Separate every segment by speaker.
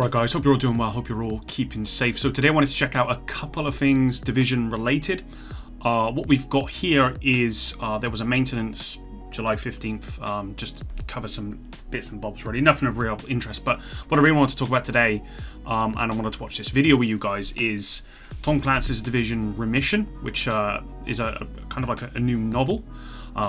Speaker 1: Right guys, hope you're all doing well, hope you're all keeping safe. So today I wanted to check out a couple of things Division related. What we've got here is there was a maintenance July 15th, just to cover some bits and bobs really, nothing of real interest, but what I really wanted to talk about today, and I wanted to watch this video with you guys, is Tom Clancy's Division Remission, which is a kind of like a new novel,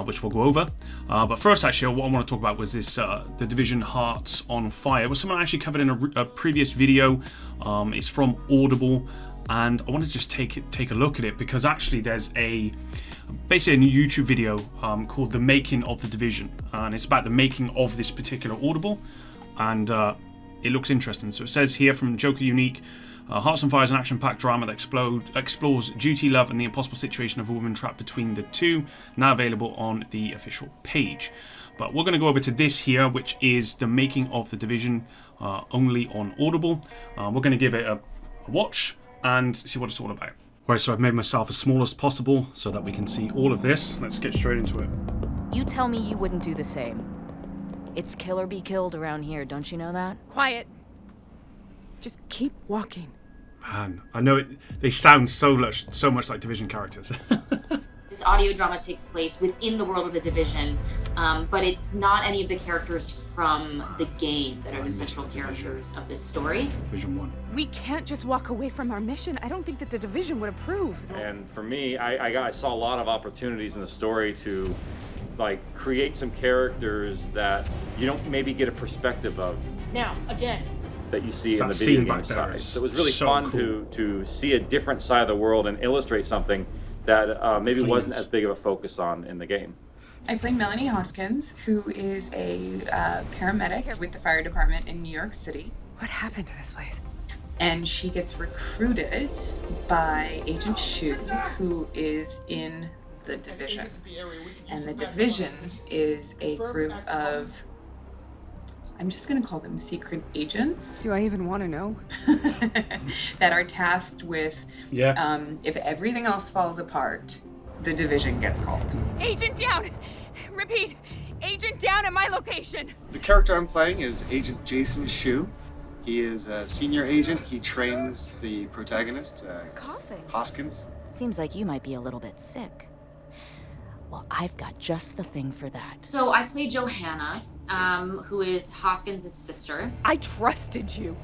Speaker 1: which we'll go over. But first, actually, what I want to talk about was this, the Division Hearts on Fire. It was something I actually covered in a previous video. It's from Audible, and I want to just take a look at it because actually there's basically a new YouTube video called The Making of the Division, and it's about the making of this particular Audible, and it looks interesting. So it says here from Joker Unique, Hearts on Fire is an action-packed drama that explores duty, love, and the impossible situation of a woman trapped between the two, now available on the official page. But we're going to go over to this here, which is The Making of the Division, only on Audible. We're going to give it a watch and see what it's all about. Right, so I've made myself as small as possible so that we can see all of this. Let's get straight into it.
Speaker 2: You tell me you wouldn't do the same. It's kill or be killed around here, don't you know that?
Speaker 3: Quiet. Just keep walking.
Speaker 1: Man, I know they sound so much like Division characters.
Speaker 4: This audio drama takes place within the world of the Division, but it's not any of the characters from the game that are the central characters of this story.
Speaker 1: Division 1.
Speaker 3: We can't just walk away from our mission. I don't think that the Division would approve.
Speaker 5: And for me, I saw a lot of opportunities in the story to create some characters that you don't maybe get a perspective of.
Speaker 6: Now, again.
Speaker 5: That you see in the video game side. So it was really fun to see a different side of the world and illustrate something that maybe wasn't as big of a focus on in the game.
Speaker 7: I play Melanie Hoskins, who is a paramedic with the fire department in New York City.
Speaker 3: What happened to this place?
Speaker 7: And she gets recruited by Agent Shu, who is in the Division. And the Division is a group of, I'm just going to call them secret agents.
Speaker 3: Do I even want to know?
Speaker 7: That are tasked with, if everything else falls apart, the Division gets called.
Speaker 3: Agent down! Repeat, agent down at my location!
Speaker 8: The character I'm playing is Agent Jason Shu. He is a senior agent. He trains the protagonist, Hoskins.
Speaker 2: Seems like you might be a little bit sick. Well, I've got just the thing for that.
Speaker 4: So I play Johanna, who is Hoskins' sister.
Speaker 3: I trusted you.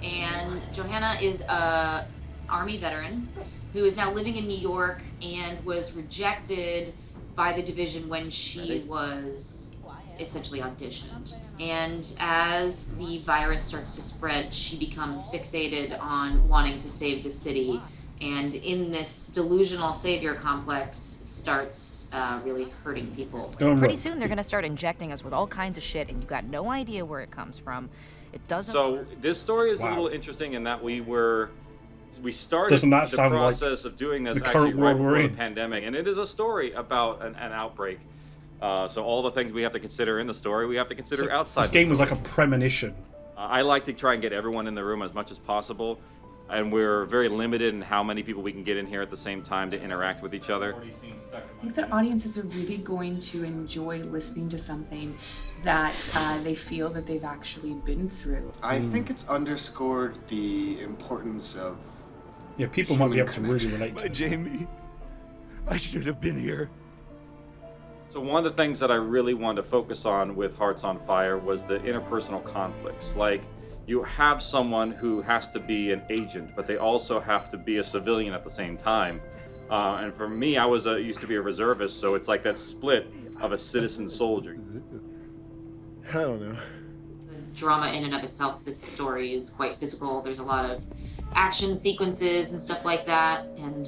Speaker 4: And Johanna is a Army veteran who is now living in New York and was rejected by the Division when she was essentially auditioned. And as the virus starts to spread, she becomes fixated on wanting to save the city. And in this delusional savior complex starts really hurting people.
Speaker 2: Pretty soon they're gonna start injecting us with all kinds of shit and you got no idea where it comes from. It doesn't.
Speaker 5: So this story is a little interesting in that we started the process of doing this actually right before the pandemic, and it is a story about an outbreak. So all the things we have to consider in the story, we have to consider outside.
Speaker 1: This game was like a premonition.
Speaker 5: I like to try and get everyone in the room as much as possible. And we're very limited in how many people we can get in here at the same time to interact with each other.
Speaker 7: I think that audiences are really going to enjoy listening to something that they feel that they've actually been through.
Speaker 8: I think it's underscored the importance of
Speaker 1: people might be able to really relate to it.
Speaker 9: Jamie, I should have been here.
Speaker 5: So one of the things that I really wanted to focus on with Hearts on Fire was the interpersonal conflicts. You have someone who has to be an agent, but they also have to be a civilian at the same time. And for me, I used to be a reservist, so it's like that split of a citizen soldier.
Speaker 8: I don't know.
Speaker 4: The drama in and of itself, this story is quite physical. There's a lot of action sequences and stuff like that. And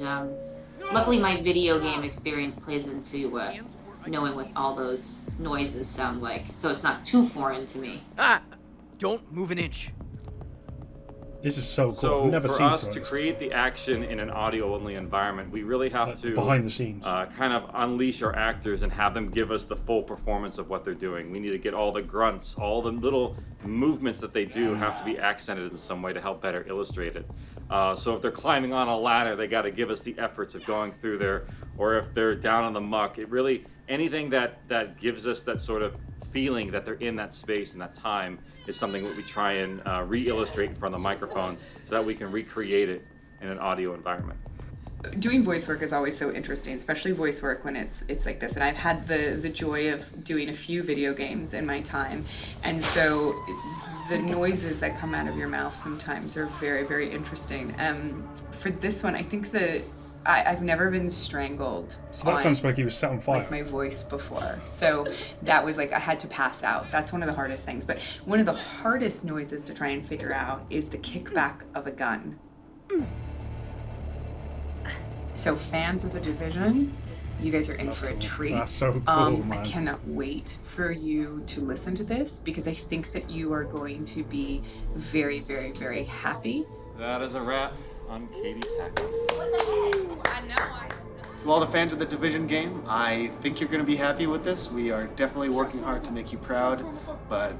Speaker 4: luckily my video game experience plays into knowing what all those noises sound like. So it's not too foreign to me.
Speaker 9: Don't move an inch.
Speaker 1: This is so cool.
Speaker 5: So
Speaker 1: I've never
Speaker 5: for
Speaker 1: seen
Speaker 5: us
Speaker 1: so
Speaker 5: to create the action in an audio-only environment, we really have to
Speaker 1: behind the scenes
Speaker 5: kind of unleash our actors and have them give us the full performance of what they're doing. We need to get all the grunts, all the little movements that they do have to be accented in some way to help better illustrate it. So if they're climbing on a ladder, they got to give us the efforts of going through there, or if they're down on the muck, it really anything that gives us that sort of feeling that they're in that space and that time is something that we try and re-illustrate in front of the microphone so that we can recreate it in an audio environment.
Speaker 7: Doing voice work is always so interesting, especially voice work when it's like this. And I've had the joy of doing a few video games in my time, and so the noises that come out of your mouth sometimes are very, very interesting. For this one, I think that I've never been strangled.
Speaker 1: So that sounds like he was set on fire.
Speaker 7: Like my voice before. So that was like I had to pass out. That's one of the hardest things. But one of the hardest noises to try and figure out is the kickback of a gun. So fans of the Division, you guys are in for a treat.
Speaker 1: That's so cool, man.
Speaker 7: I cannot wait for you to listen to this because I think that you are going to be very, very, very happy.
Speaker 5: That is a wrap on Katie Sackler.
Speaker 3: I know.
Speaker 8: To all the fans of the Division game, I think you're going to be happy with this. We are definitely working hard to make you proud, but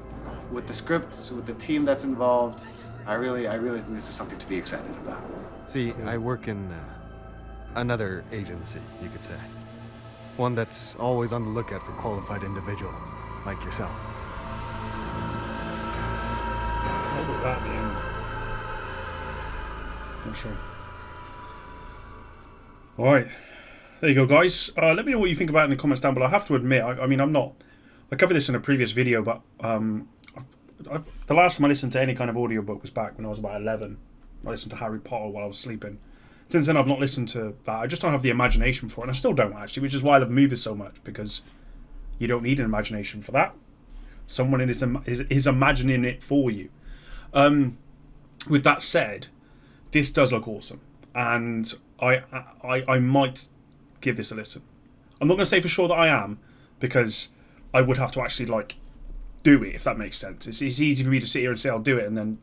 Speaker 8: with the scripts, with the team that's involved, I really think this is something to be excited about.
Speaker 6: See, I work in another agency, you could say. One that's always on the lookout for qualified individuals, like yourself.
Speaker 1: What was that at the end? Not sure. Alright. There you go, guys. Let me know what you think about it in the comments down below. I have to admit, I mean, I covered this in a previous video, but the last time I listened to any kind of audiobook was back when I was about 11. I listened to Harry Potter while I was sleeping. Since then, I've not listened to that. I just don't have the imagination for it, and I still don't, actually, which is why I love movies so much, because you don't need an imagination for that. Someone is imagining it for you. With that said, this does look awesome, and I might give this a listen. I'm not going to say for sure that I am, because I would have to actually, like, do it, if that makes sense. It's easy for me to sit here and say I'll do it, and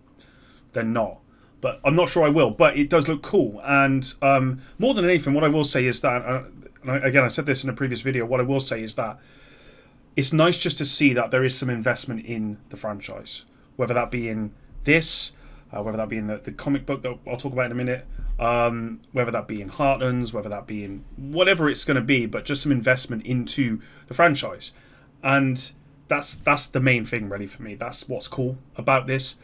Speaker 1: then not. But I'm not sure I will, but it does look cool. And more than anything, what I will say is that, again, I said this in a previous video, what I will say is that it's nice just to see that there is some investment in the franchise. Whether that be in this, whether that be in the comic book that I'll talk about in a minute, whether that be in Heartlands, whether that be in whatever it's going to be, but just some investment into the franchise. And that's the main thing, really, for me. That's what's cool about this.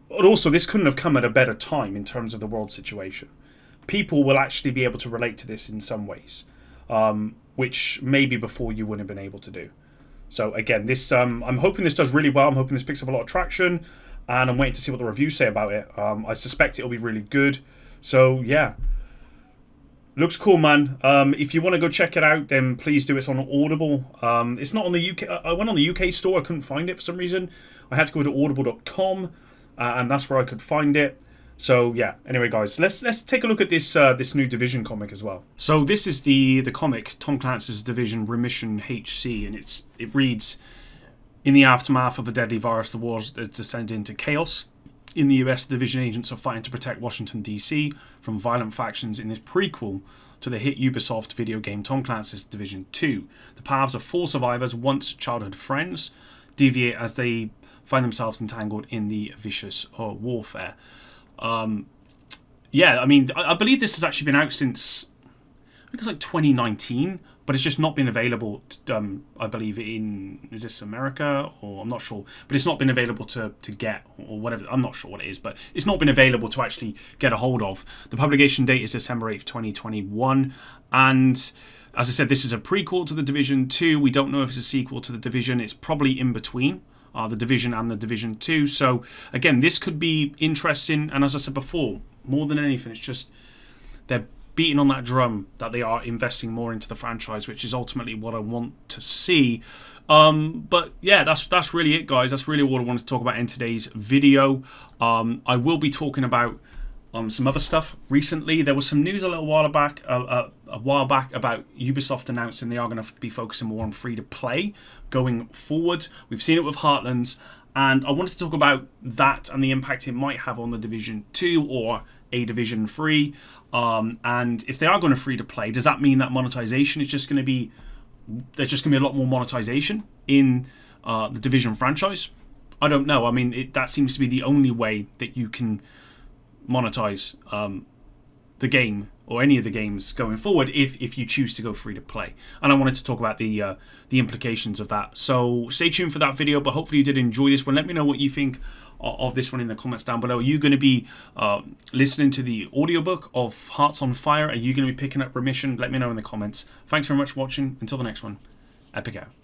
Speaker 1: But also, this couldn't have come at a better time in terms of the world situation. People will actually be able to relate to this in some ways, which maybe before you wouldn't have been able to do. So again, this I'm hoping this does really well. I'm hoping this picks up a lot of traction, and I'm waiting to see what the reviews say about it. I suspect it'll be really good. So yeah, looks cool, man. If you want to go check it out, then please do. It's on Audible. It's not on the UK. I went on the UK store. I couldn't find it for some reason. I had to go to audible.com. And that's where I could find it. So yeah. Anyway, guys, let's take a look at this this new Division comic as well. So this is the comic, Tom Clancy's Division Remission HC, and it reads: in the aftermath of the deadly virus, the war has descended into chaos. In the US, Division agents are fighting to protect Washington D.C. from violent factions in this prequel to the hit Ubisoft video game Tom Clancy's Division 2. The paths of 4 survivors, once childhood friends, deviate as they find themselves entangled in the vicious warfare. Yeah, I mean, I believe this has actually been out since, I think it's like 2019, but it's just not been available, I believe, is this America? Or I'm not sure, but it's not been available to get, or whatever, I'm not sure what it is, but it's not been available to actually get a hold of. The publication date is December 8th, 2021, and as I said, this is a prequel to the Division 2. We don't know if it's a sequel to the Division. It's probably in between the Division and the Division 2. So again, this could be interesting. And as I said before, more than anything, it's just they're beating on that drum that they are investing more into the franchise, which is ultimately what I want to see. But yeah, that's really it, guys. That's really what I wanted to talk about in today's video. I will be talking about some other stuff recently. There was some news a while back about Ubisoft announcing they are going to be focusing more on free-to-play going forward. We've seen it with Heartlands, and I wanted to talk about that and the impact it might have on the Division 2 or a Division 3. And if they are going to free-to-play, does that mean that monetization is just going to be... There's just going to be a lot more monetization in the Division franchise? I don't know. I mean, that seems to be the only way that you can monetize the game or any of the games going forward if you choose to go free to play. And I wanted to talk about the implications of that. So stay tuned for that video, but hopefully you did enjoy this one. Let me know what you think of this one in the comments down below. Are you going to be listening to the audiobook of Hearts on Fire? Are you going to be picking up Remission? Let me know in the comments. Thanks very much for watching. Until the next one, Epic out.